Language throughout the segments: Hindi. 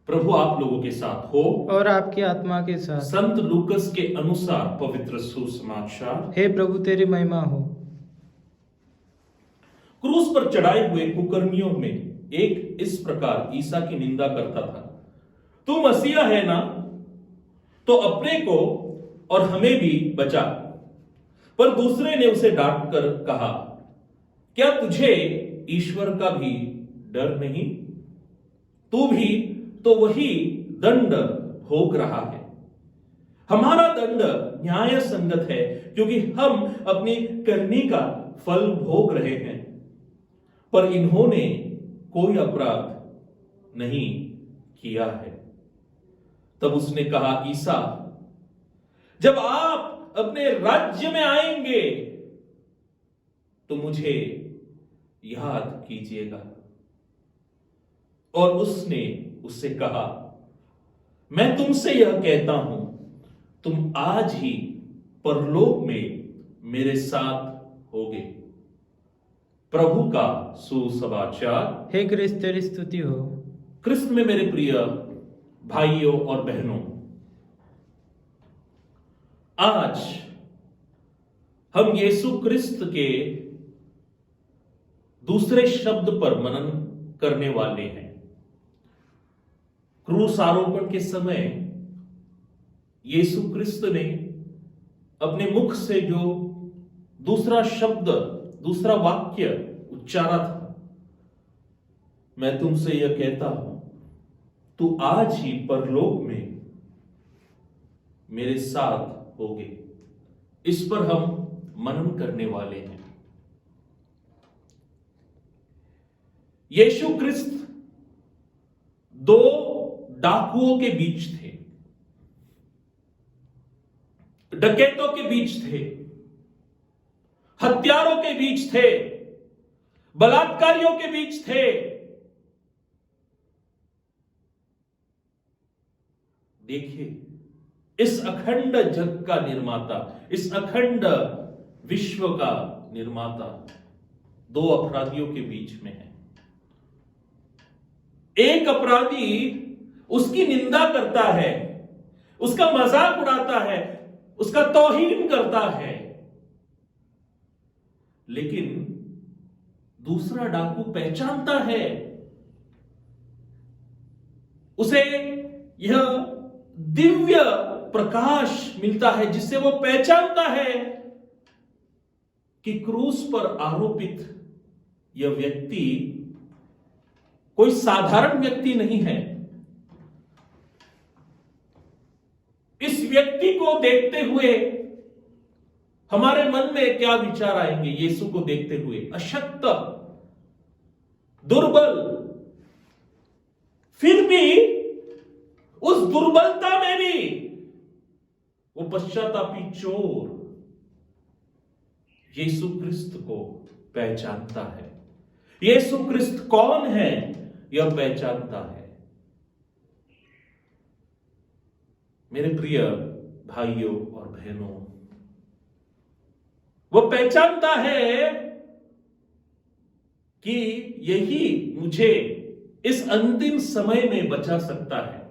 प्रभु आप लोगों के साथ हो और आपकी आत्मा के साथ। संत लूकस के अनुसार पवित्र सुसमाचार। हे प्रभु तेरी महिमा हो। क्रूस पर चढ़ाए हुए कुकर्मियों में एक इस प्रकार ईसा की निंदा करता था, तू मसीहा है ना, तो अपने को और हमें भी बचा। पर दूसरे ने उसे डांट कर कहा, क्या तुझे ईश्वर का भी डर नहीं? तू भी तो वही दंड भोग रहा है। हमारा दंड न्याय संगत है, क्योंकि हम अपनी करनी का फल भोग रहे हैं, पर इन्होंने कोई अपराध नहीं किया है। तब उसने कहा, ईसा, जब आप अपने राज्य में आएंगे तो मुझे याद कीजिएगा। और उसने उससे कहा, मैं तुमसे यह कहता हूं, तुम आज ही परलोक में मेरे साथ होगे। प्रभु का सुसमाचार। हे क्रिस्त तेरी स्तुति हो। क्रिस्त में मेरे प्रिय भाइयों और बहनों, आज हम यीशु क्रिस्त के दूसरे शब्द पर मनन करने वाले हैं। क्रूस आरोपण के समय यीशु क्रिस्त ने अपने मुख से जो दूसरा शब्द, दूसरा वाक्य उच्चारा था, मैं तुमसे यह कहता हूं, तू आज ही परलोक में मेरे साथ होगे। इस पर हम मनन करने वाले हैं। यीशु क्रिस्त दो डाकुओं के बीच थे, डकैतों के बीच थे, हत्यारों के बीच थे, बलात्कारियों के बीच थे। देखिए, इस अखंड जग का निर्माता, इस अखंड विश्व का निर्माता दो अपराधियों के बीच में है। एक अपराधी उसकी निंदा करता है, उसका मजाक उड़ाता है, उसका तौहीन करता है, लेकिन दूसरा डाकू पहचानता है, उसे यह दिव्य प्रकाश मिलता है जिससे वो पहचानता है कि क्रूस पर आरोपित यह व्यक्ति कोई साधारण व्यक्ति नहीं है। इस व्यक्ति को देखते हुए हमारे मन में क्या विचार आएंगे? यीशु को देखते हुए अशक्त, दुर्बल, फिर भी उस दुर्बलता में भी वो पश्चातापी चोर यीशु क्रिस्त को पहचानता है। यीशु क्रिस्त कौन है यह पहचानता है। मेरे प्रिय भाइयों और बहनों, वो पहचानता है कि यही मुझे इस अंतिम समय में बचा सकता है,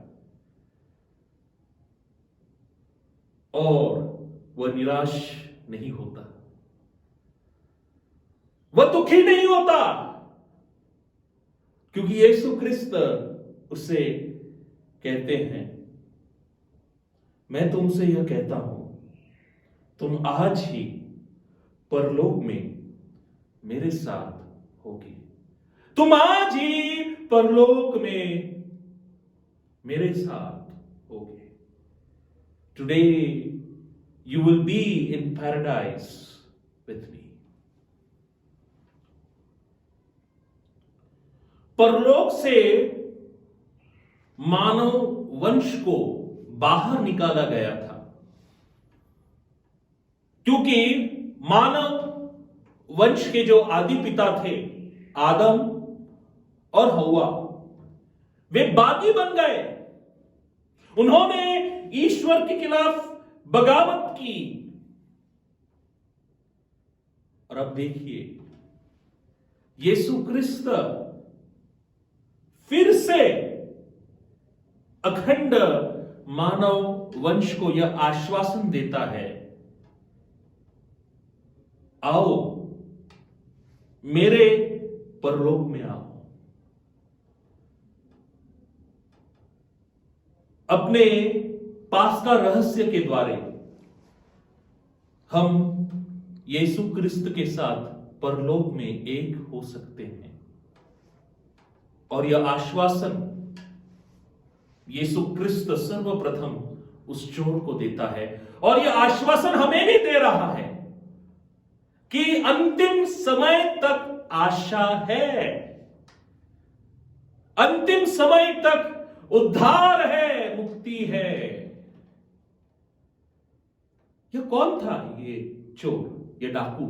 और वह निराश नहीं होता, वह दुखी नहीं होता, क्योंकि यीशु क्रिस्त उससे कहते हैं, मैं तुमसे यह कहता हूं, तुम आज ही परलोक में मेरे साथ होगे। तुम आज ही परलोक में मेरे साथ होगे। Today you will be in paradise with me. परलोक से मानव वंश को बाहर निकाला गया था, क्योंकि मानव वंश के जो आदि पिता थे, आदम और हव्वा, वे बागी बन गए। उन्होंने ईश्वर के खिलाफ बगावत की। और अब देखिए, यीशु क्रिस्त फिर से अखंड मानव वंश को यह आश्वासन देता है, आओ मेरे परलोक में आओ, अपने पास का रहस्य के द्वारे हम यीशु क्रिस्त के साथ परलोक में एक हो सकते हैं। और यह आश्वासन यीशु क्रिस्त सर्वप्रथम उस चोर को देता है, और यह आश्वासन हमें भी दे रहा है कि अंतिम समय तक आशा है, अंतिम समय तक उद्धार है, मुक्ति है। यह कौन था? ये चोर, ये डाकू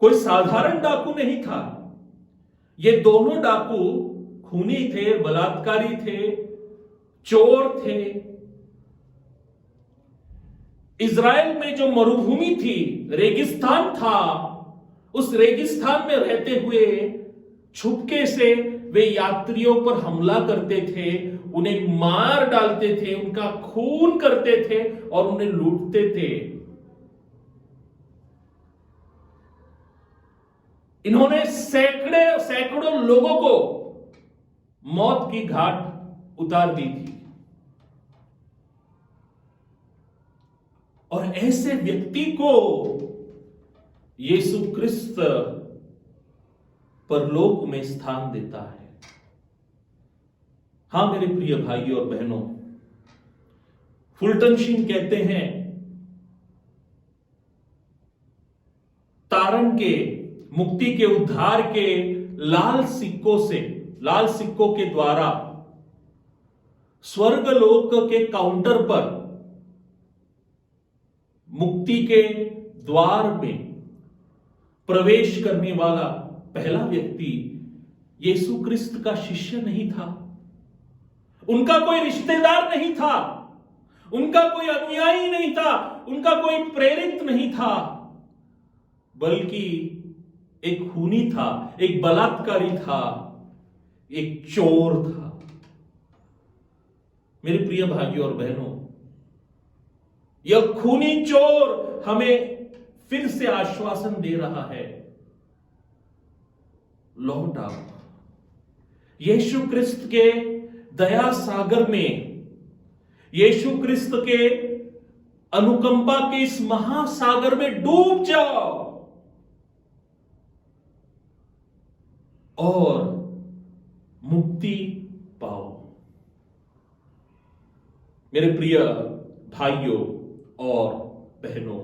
कोई साधारण डाकू नहीं था। ये दोनों डाकू खूनी थे, बलात्कारी थे, चोर थे। इज़राइल में जो मरुभूमि थी, रेगिस्तान था, उस रेगिस्तान में रहते हुए छुपके से वे यात्रियों पर हमला करते थे, उन्हें मार डालते थे, उनका खून करते थे और उन्हें लूटते थे। इन्होंने सैकड़ों लोगों को मौत की घाट उतार दी थी। और ऐसे व्यक्ति को यीशु क्रिस्त परलोक में स्थान देता है। हां मेरे प्रिय भाइयों और बहनों, फुल्टन शीन कहते हैं, तारण के, मुक्ति के, उद्धार के लाल सिक्कों के द्वारा स्वर्गलोक के काउंटर पर मुक्ति के द्वार में प्रवेश करने वाला पहला व्यक्ति यीशु क्रिस्त का शिष्य नहीं था, उनका कोई रिश्तेदार नहीं था, उनका कोई अनुयायी नहीं था, उनका कोई प्रेरित नहीं था, बल्कि एक खूनी था, एक बलात्कारी था, एक चोर था। मेरे प्रिय भाइयों और बहनों, यह खूनी चोर हमें फिर से आश्वासन दे रहा है, लौट आओ। यीशु क्रिस्त के दया सागर में, यीशु क्रिस्त के अनुकंपा के इस महासागर में डूब जाओ और मुक्ति पाओ। मेरे प्रिय भाइयों और बहनों,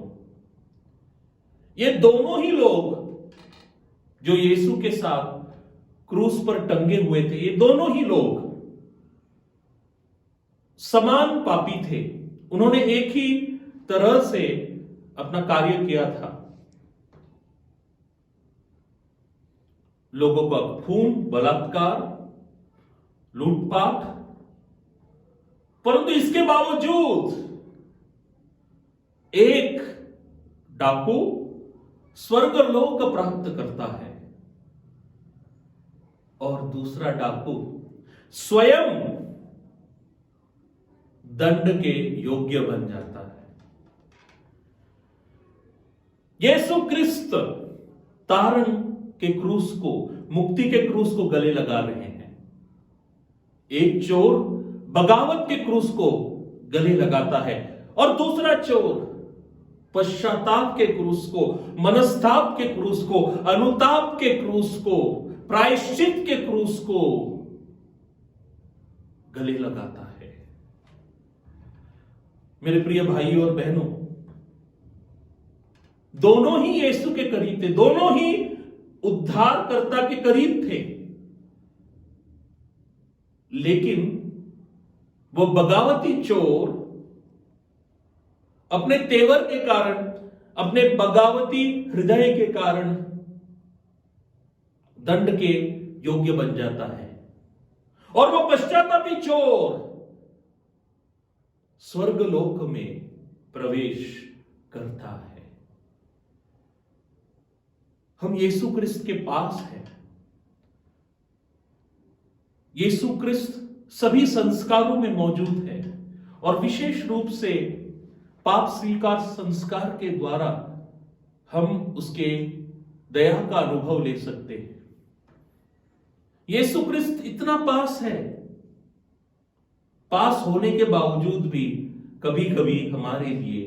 ये दोनों ही लोग जो यीशु के साथ क्रूस पर टंगे हुए थे, ये दोनों ही लोग समान पापी थे। उन्होंने एक ही तरह से अपना कार्य किया था, लोगों का खून, बलात्कार, लूटपाट, परंतु इसके बावजूद एक डाकू स्वर्गलोक प्राप्त करता है और दूसरा डाकू स्वयं दंड के योग्य बन जाता है। यीशु क्रिस्त तारण के क्रूस को, मुक्ति के क्रूस को गले लगा रहे हैं। एक चोर बगावत के क्रूस को गले लगाता है और दूसरा चोर पश्चाताप के क्रूस को, मनस्ताप के क्रूस को, अनुताप के क्रूस को, प्रायश्चित के क्रूस को गले लगाता है। मेरे प्रिय भाइयों और बहनों, दोनों ही यीशु के करीब थे, दोनों ही उद्धारकर्ता के करीब थे, लेकिन वो बगावती चोर अपने तेवर के कारण, अपने बगावती हृदय के कारण दंड के योग्य बन जाता है और वो पश्चातापी चोर स्वर्गलोक में प्रवेश करता है। हम यीशु क्रिस्त के पास हैं। यीशु क्रिस्त सभी संस्कारों में मौजूद है और विशेष रूप से पाप स्वीकार संस्कार के द्वारा हम उसके दया का अनुभव ले सकते हैं। यीशु क्रिस्त इतना पास है, पास होने के बावजूद भी कभी कभी हमारे लिए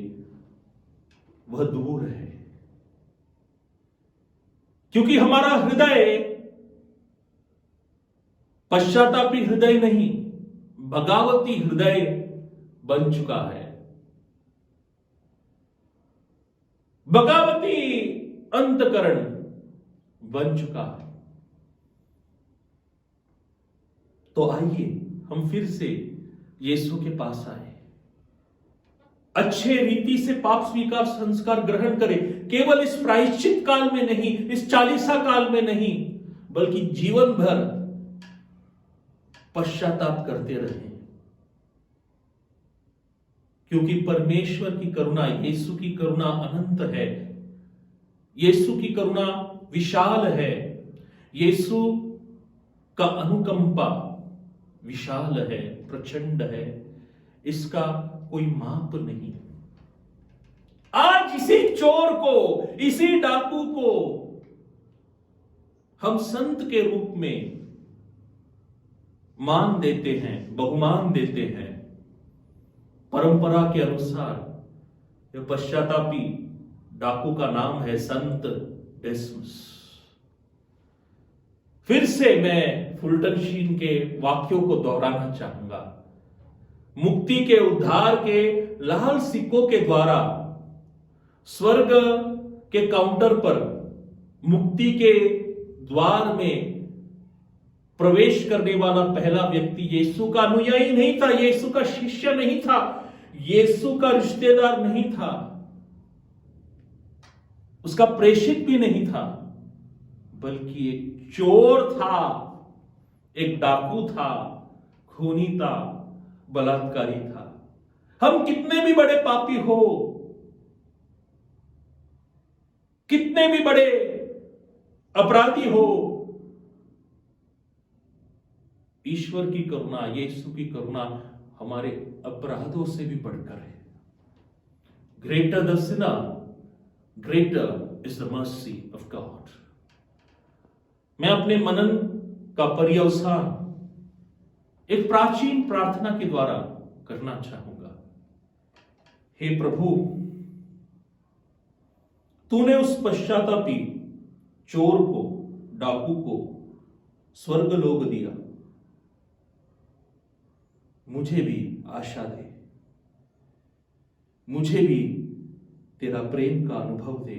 वह दूर है, क्योंकि हमारा हृदय पश्चातापी हृदय नहीं, बगावती हृदय बन चुका है। बगावती अंतकरण बन चुका है। तो आइए हम फिर से यीशु के पास आए, अच्छे रीति से पाप स्वीकार संस्कार ग्रहण करें, केवल इस प्रायश्चित काल में नहीं, इस चालीसा काल में नहीं, बल्कि जीवन भर पश्चाताप करते रहें, क्योंकि परमेश्वर की करुणा, यीशु की करुणा अनंत है, यीशु की करुणा विशाल है, यीशु का अनुकंपा विशाल है, प्रचंड है, इसका कोई माप नहीं। आज इसी चोर को, इसी डाकू को हम संत के रूप में मान देते हैं, बहुमान देते हैं। परंपरा के अनुसार यह पश्चातापी डाकू का नाम है संत डेसमस। फिर से मैं फुल्टन शीन के वाक्यों को दोहराना चाहूंगा। मुक्ति के उद्धार के लाल सिक्कों के द्वारा स्वर्ग के काउंटर पर मुक्ति के द्वार में प्रवेश करने वाला पहला व्यक्ति यीशु का अनुयायी नहीं था, यीशु का शिष्य नहीं था, यीशु का रिश्तेदार नहीं था, उसका प्रेषित भी नहीं था, बल्कि एक चोर था, एक डाकू था, खूनी था, बलात्कारी था। हम कितने भी बड़े पापी हो, कितने भी बड़े अपराधी हो, ईश्वर की करुणा, यीशु की करुणा हमारे अपराधों से भी बढ़कर है। Greater the Sinner, greater is the mercy of God. मैं अपने मनन का पर्यवसान एक प्राचीन प्रार्थना के द्वारा करना चाहूंगा। हे प्रभु, तूने उस पश्चातापी चोर को, डाकू को स्वर्गलोक दिया, मुझे भी आशा दे, मुझे भी तेरा प्रेम का अनुभव दे।